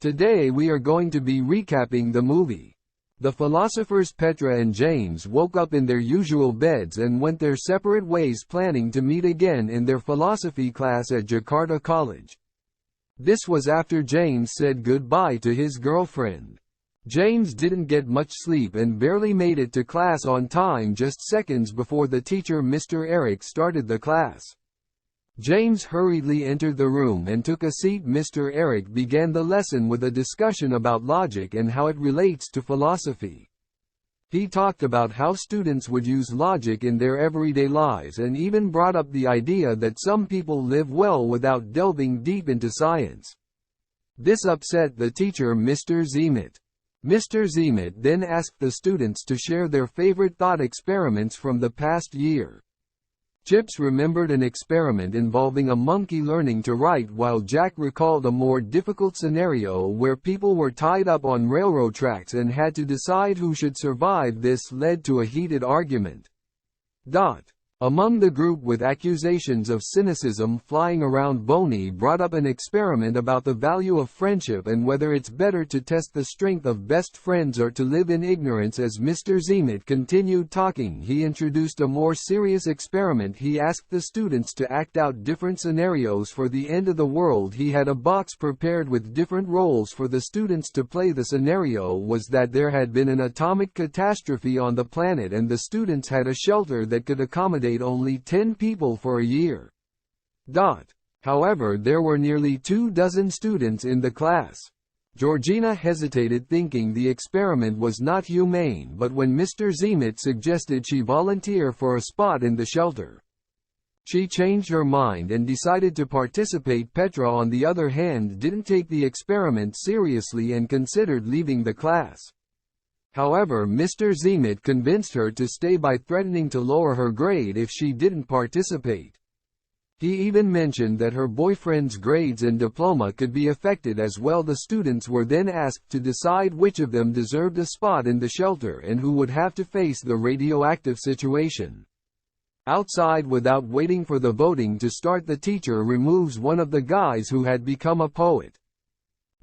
Today we are going to be recapping the movie. The philosophers Petra and James woke up in their usual beds and went their separate ways, planning to meet again in their philosophy class at Jakarta College. This was after James said goodbye to his girlfriend. James didn't get much sleep and barely made it to class on time just seconds before the teacher Mr. Eric started the class. James hurriedly entered the room and took a seat. Mr. Eric began the lesson with a discussion about logic and how it relates to philosophy. He talked about how students would use logic in their everyday lives and even brought up the idea that some people live well without delving deep into science. This upset the teacher Mr. Zemet. Mr. Zemet then asked the students to share their favorite thought experiments from the past year. Chips remembered an experiment involving a monkey learning to write, while Jack recalled a more difficult scenario where people were tied up on railroad tracks and had to decide who should survive. This led to a heated argument. Among the group, with accusations of cynicism flying around, Boney brought up an experiment about the value of friendship and whether it's better to test the strength of best friends or to live in ignorance. As Mr. Zemet continued talking, he introduced a more serious experiment. He asked the students to act out different scenarios for the end of the world. He had a box prepared with different roles for the students to play. The scenario was that there had been an atomic catastrophe on the planet and the students had a shelter that could accommodate only 10 people for a year. However, there were nearly 24 students in the class. Georgina hesitated, thinking the experiment was not humane, but when Mr. Zemet suggested she volunteer for a spot in the shelter, she changed her mind and decided to participate. Petra, on the other hand, didn't take the experiment seriously and considered leaving the class. However, Mr. Zemet convinced her to stay by threatening to lower her grade if she didn't participate. He even mentioned that her boyfriend's grades and diploma could be affected as well. The students were then asked to decide which of them deserved a spot in the shelter and who would have to face the radioactive situation. Outside, without waiting for the voting to start, the teacher removes one of the guys who had become a poet.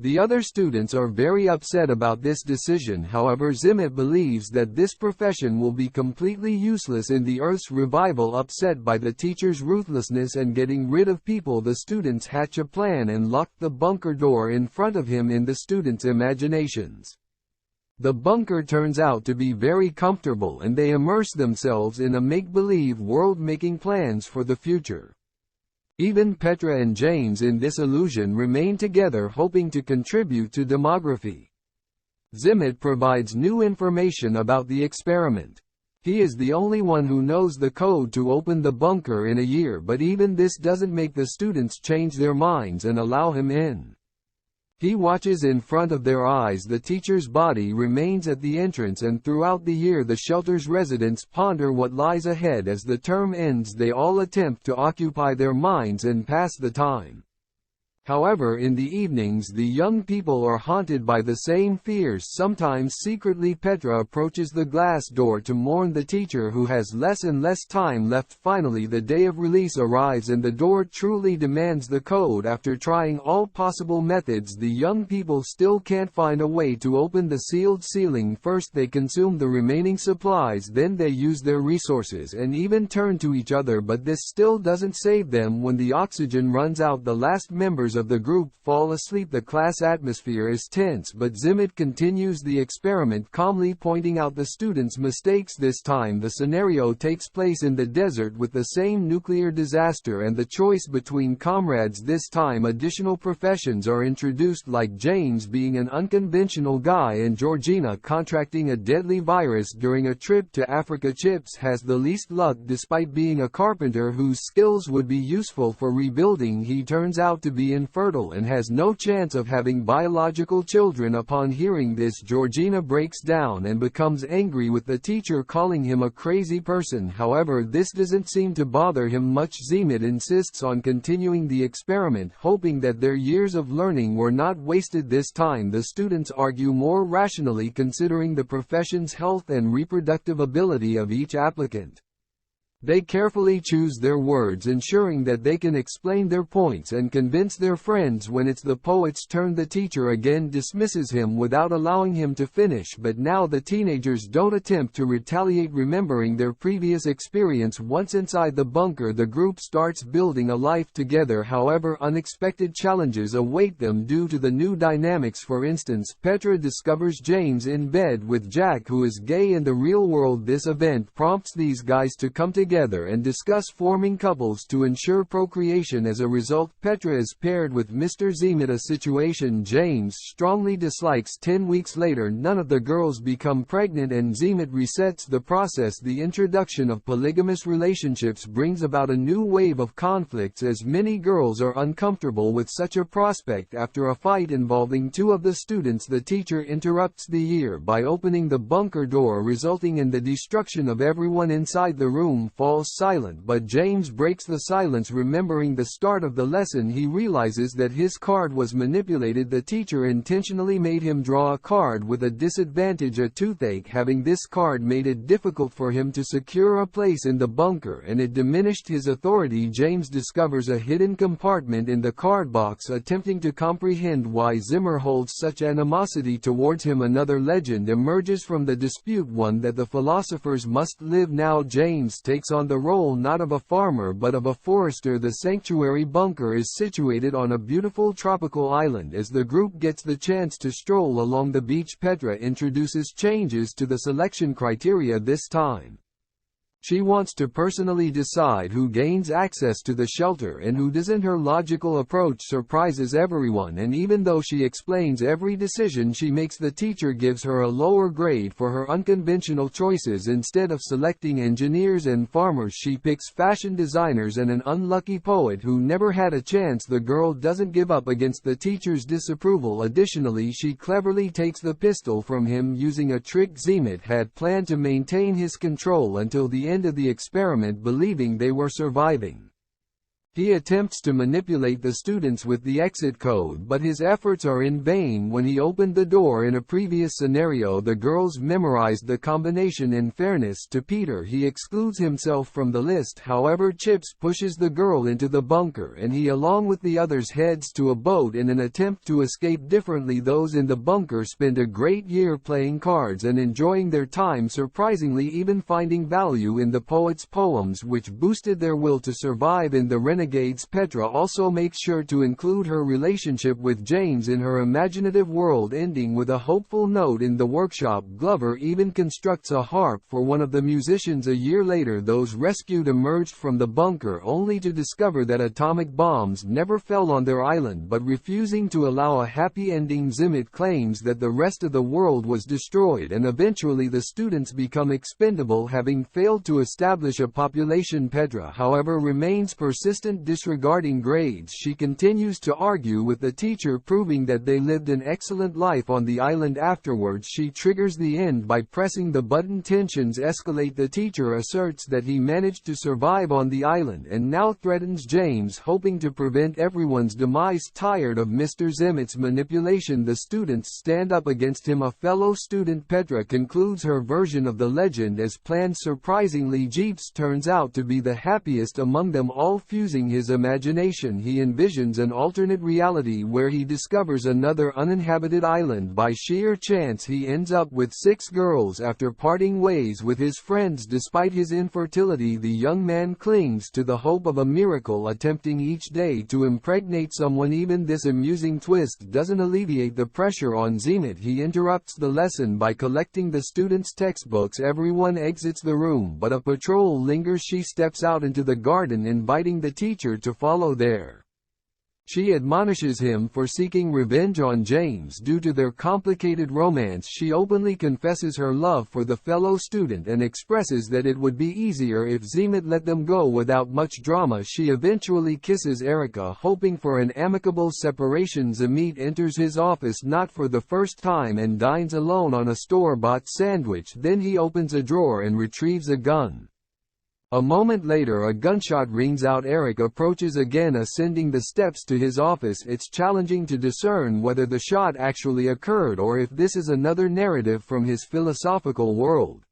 The other students are very upset about this decision. However, Zemet believes that this profession will be completely useless in the Earth's revival. Upset by the teacher's ruthlessness and getting rid of people, the students hatch a plan and lock the bunker door in front of him in the students' imaginations. The bunker turns out to be very comfortable and they immerse themselves in a make-believe world, making plans for the future. Even Petra and James in this illusion remain together, hoping to contribute to demography. Zemet provides new information about the experiment. He is the only one who knows the code to open the bunker in a year, but even this doesn't make the students change their minds and allow him in. He watches in front of their eyes. The teacher's body remains at the entrance, and throughout the year the shelter's residents ponder what lies ahead. As the term ends, they all attempt to occupy their minds and pass the time. However, in the evenings the young people are haunted by the same fears. Sometimes secretly, Petra approaches the glass door to mourn the teacher who has less and less time left. Finally, the day of release arrives and the door truly demands the code. After trying all possible methods, the young people still can't find a way to open the sealed ceiling. First they consume the remaining supplies, then they use their resources and even turn to each other, but this still doesn't save them. When the oxygen runs out, the last members of the group fall asleep. The class atmosphere is tense, but Zemet continues the experiment, calmly pointing out the students' mistakes. This time the scenario takes place in the desert with the same nuclear disaster and the choice between comrades. This time additional professions are introduced, like James being an unconventional guy and Georgina contracting a deadly virus during a trip to Africa. Chips has the least luck. Despite being a carpenter whose skills would be useful for rebuilding, he turns out to be infertile and has no chance of having biological children. Upon hearing this, Georgina breaks down and becomes angry with the teacher, calling him a crazy person. However, this doesn't seem to bother him much. Zemet insists on continuing the experiment, hoping that their years of learning were not wasted. This time the students argue more rationally, considering the profession's health and reproductive ability of each applicant. They carefully choose their words, ensuring that they can explain their points and convince their friends. When it's the poet's turn, the teacher again dismisses him without allowing him to finish, but now the teenagers don't attempt to retaliate. Remembering their previous experience once inside the bunker, the group starts building a life together. However, unexpected challenges await them due to the new dynamics. For instance, Petra discovers James in bed with Jack, who is gay in the real world. This event prompts these guys to come together and discuss forming couples to ensure procreation. As a result, Petra is paired with Mr. Zemet, a situation James strongly dislikes. 10 weeks later, none of the girls become pregnant and Zemet resets the process. The introduction of polygamous relationships brings about a new wave of conflicts, as many girls are uncomfortable with such a prospect. After a fight involving two of the students, the teacher interrupts the year by opening the bunker door, resulting in the destruction of everyone inside. The room falls silent, but James breaks the silence. Remembering the start of the lesson, he realizes that his card was manipulated. The teacher intentionally made him draw a card with a disadvantage, a toothache. Having this card made it difficult for him to secure a place in the bunker, and it diminished his authority. James discovers a hidden compartment in the card box, attempting to comprehend why Zimmer holds such animosity towards him. Another legend emerges from the dispute, one that the philosophers must live. Now James takes on the role not of a farmer but of a forester. The sanctuary bunker is situated on a beautiful tropical island. As the group gets the chance to stroll along the beach, Petra introduces changes to the selection criteria. This time, she wants to personally decide who gains access to the shelter and who doesn't. Her logical approach surprises everyone, and even though she explains every decision she makes, the teacher gives her a lower grade for her unconventional choices. Instead of selecting engineers and farmers, she picks fashion designers and an unlucky poet who never had a chance. The girl doesn't give up against the teacher's disapproval. Additionally, she cleverly takes the pistol from him, using a trick. Zemet had planned to maintain his control until the end of the experiment, believing they were surviving. He attempts to manipulate the students with the exit code, but his efforts are in vain. When he opened the door in a previous scenario, the girls memorized the combination. In fairness to Peter, he excludes himself from the list. However, Chips pushes the girl into the bunker, and he, along with the others, heads to a boat in an attempt to escape. Differently, those in the bunker spend a great year playing cards and enjoying their time, surprisingly even finding value in the poet's poems, which boosted their will to survive. In the Renegades, Petra also makes sure to include her relationship with James in her imaginative world, ending with a hopeful note. In the workshop, Glover even constructs a harp for one of the musicians. A year later, those rescued emerged from the bunker only to discover that atomic bombs never fell on their island. But refusing to allow a happy ending, Zemet claims that the rest of the world was destroyed, and eventually the students become expendable, having failed to establish a population. Petra, however, remains persistent, disregarding grades. She continues to argue with the teacher, proving that they lived an excellent life on the island. Afterwards, she triggers the end by pressing the button. Tensions escalate. The teacher asserts that he managed to survive on the island and now threatens James, hoping to prevent everyone's demise. Tired of Mr. Zemet's manipulation, the students stand up against him. A fellow student, Petra, concludes her version of the legend as planned. Surprisingly, Jeeves turns out to be the happiest among them all. Fusing his imagination, he envisions an alternate reality where he discovers another uninhabited island. By sheer chance, he ends up with 6 girls. After parting ways with his friends despite his infertility, the young man clings to the hope of a miracle, attempting each day to impregnate someone. Even this amusing twist doesn't alleviate the pressure on Zemet. He interrupts the lesson by collecting the students' textbooks. Everyone exits the room, but a patrol lingers. She steps out into the garden, inviting the teacher to follow there. She admonishes him for seeking revenge on James due to their complicated romance. She openly confesses her love for the fellow student and expresses that it would be easier if Zemet let them go without much drama. She eventually kisses Erica, hoping for an amicable separation. Zemet enters his office not for the first time and dines alone on a store-bought sandwich. Then he opens a drawer and retrieves a gun. A moment later, a gunshot rings out. Eric approaches again, ascending the steps to his office. It's challenging to discern whether the shot actually occurred or if this is another narrative from his philosophical world.